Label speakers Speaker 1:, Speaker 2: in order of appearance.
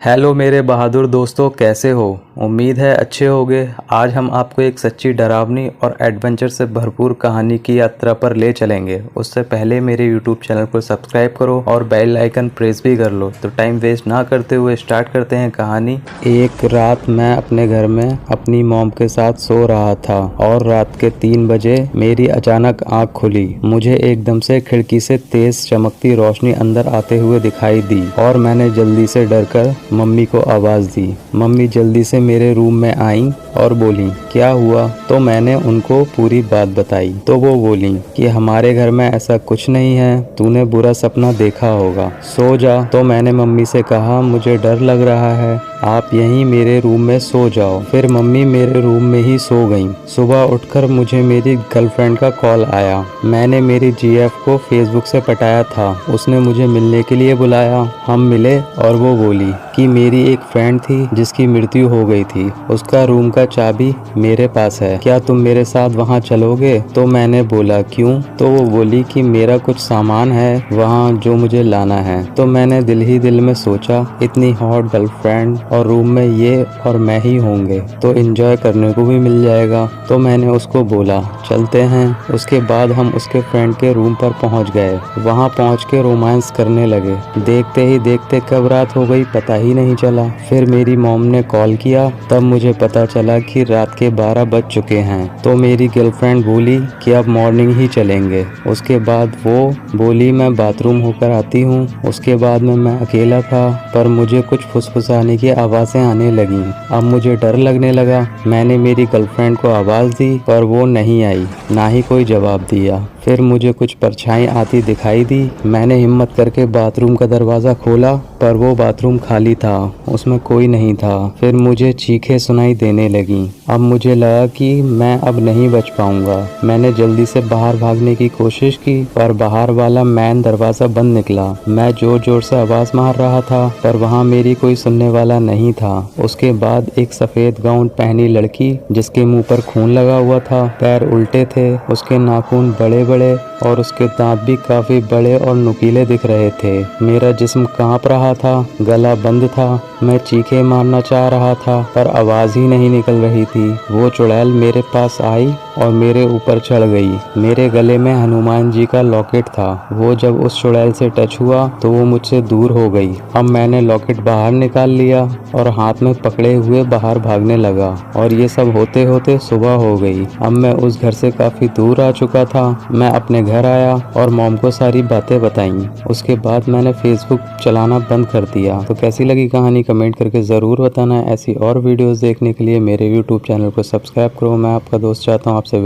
Speaker 1: Hello मेरे बहादुर दोस्तों, कैसे हो? उम्मीद है अच्छे होगे। आज हम आपको एक सच्ची डरावनी और एडवेंचर से भरपूर कहानी की यात्रा पर ले चलेंगे। उससे पहले मेरे यूट्यूब चैनल को सब्सक्राइब करो और बेल आइकन प्रेस भी कर लो। तो टाइम वेस्ट ना करते हुए स्टार्ट करते हैं कहानी। एक रात मैं अपने घर में अपनी मॉम के साथ सो रहा था और रात के 3 बजे मेरी अचानक आँख खुली। मुझे एकदम से खिड़की से तेज चमकती रोशनी अंदर आते हुए दिखाई दी और मैंने जल्दी से डरकर मम्मी को आवाज़ दी। मम्मी जल्दी से मेरे रूम में आई और बोली, क्या हुआ? तो मैंने उनको पूरी बात बताई। तो वो बोली कि हमारे घर में ऐसा कुछ नहीं है, तूने बुरा सपना देखा होगा, सो जा। तो मैंने मम्मी से कहा, मुझे डर लग रहा है, आप यहीं मेरे रूम में सो जाओ। फिर मम्मी मेरे रूम में ही सो गईं। सुबह उठकर मुझे मेरी गर्लफ्रेंड का कॉल आया। मैंने मेरी जीएफ को फेसबुक से पटाया था। उसने मुझे मिलने के लिए बुलाया। हम मिले और वो बोली कि मेरी एक फ्रेंड थी जिसकी मृत्यु हो गई थी, उसका रूम का चाबी मेरे पास है, क्या तुम मेरे साथ वहाँ चलोगे? तो मैंने बोला, क्यों? तो वो बोली कि मेरा कुछ सामान है वहाँ जो मुझे लाना है। तो मैंने दिल ही दिल में सोचा, इतनी हॉट गर्लफ्रेंड और रूम में ये और मैं ही होंगे तो एंजॉय करने को भी मिल जाएगा। तो मैंने उसको बोला, चलते हैं। उसके बाद हम उसके फ्रेंड के रूम पर पहुंच गए। वहां पहुंच के रोमांस करने लगे। देखते ही देखते कब रात हो गई पता ही नहीं चला। फिर मेरी मॉम ने कॉल किया, तब मुझे पता चला कि रात के 12 बज चुके हैं। तो मेरी गर्लफ्रेंड बोली कि अब मॉर्निंग ही चलेंगे। उसके बाद वो बोली, मैं बाथरूम होकर आती हूँ। उसके बाद में मैं अकेला था, पर मुझे कुछ फुसफुसाने की आवाज़ें आने लगी। अब मुझे डर लगने लगा। मैंने मेरी गर्लफ्रेंड को आवाज़ दी, पर वो नहीं आई, ना ही कोई जवाब दिया। फिर मुझे कुछ परछाई आती दिखाई दी। मैंने हिम्मत करके बाथरूम का दरवाज़ा खोला, पर वो बाथरूम खाली था, उसमें कोई नहीं था। फिर मुझे चीखें सुनाई देने लगीं। अब मुझे लगा कि मैं अब नहीं बच पाऊंगा। मैंने जल्दी से बाहर भागने की कोशिश की, पर बाहर वाला मेन दरवाज़ा बंद निकला। मैं जोर जोर से आवाज़ मार रहा था, पर वहाँ मेरी कोई सुनने वाला नहीं था। उसके बाद एक सफ़ेद गाउन पहनी लड़की, जिसके मुंह पर खून लगा हुआ था, पैर उल्टे थे, उसके नाखून बड़े बड़े और उसके दांत भी काफी बड़े और नुकीले दिख रहे थे। मेरा जिस्म कांप रहा था, गला बंद था। मैं चीखें मारना चाह रहा था, पर आवाज ही नहीं निकल रही थी। वो चुड़ैल मेरे पास आई और मेरे ऊपर चढ़ गई। मेरे गले में हनुमान जी का लॉकेट था। वो जब उस चुड़ैल से टच हुआ तो वो मुझसे दूर हो गई। अब मैंने लॉकेट बाहर निकाल लिया और हाथ में पकड़े हुए बाहर भागने लगा। और ये सब होते होते सुबह हो गई। अब मैं उस घर से काफी दूर आ चुका था। मैं अपने घर आया और मॉम को सारी बातें बताई। उसके बाद मैंने फेसबुक चलाना बंद कर दिया। तो कैसी लगी कहानी कमेंट करके ज़रूर बताना। ऐसी और वीडियोस देखने के लिए मेरे यूट्यूब चैनल को सब्सक्राइब करो। मैं आपका दोस्त चाहता हूँ आपसे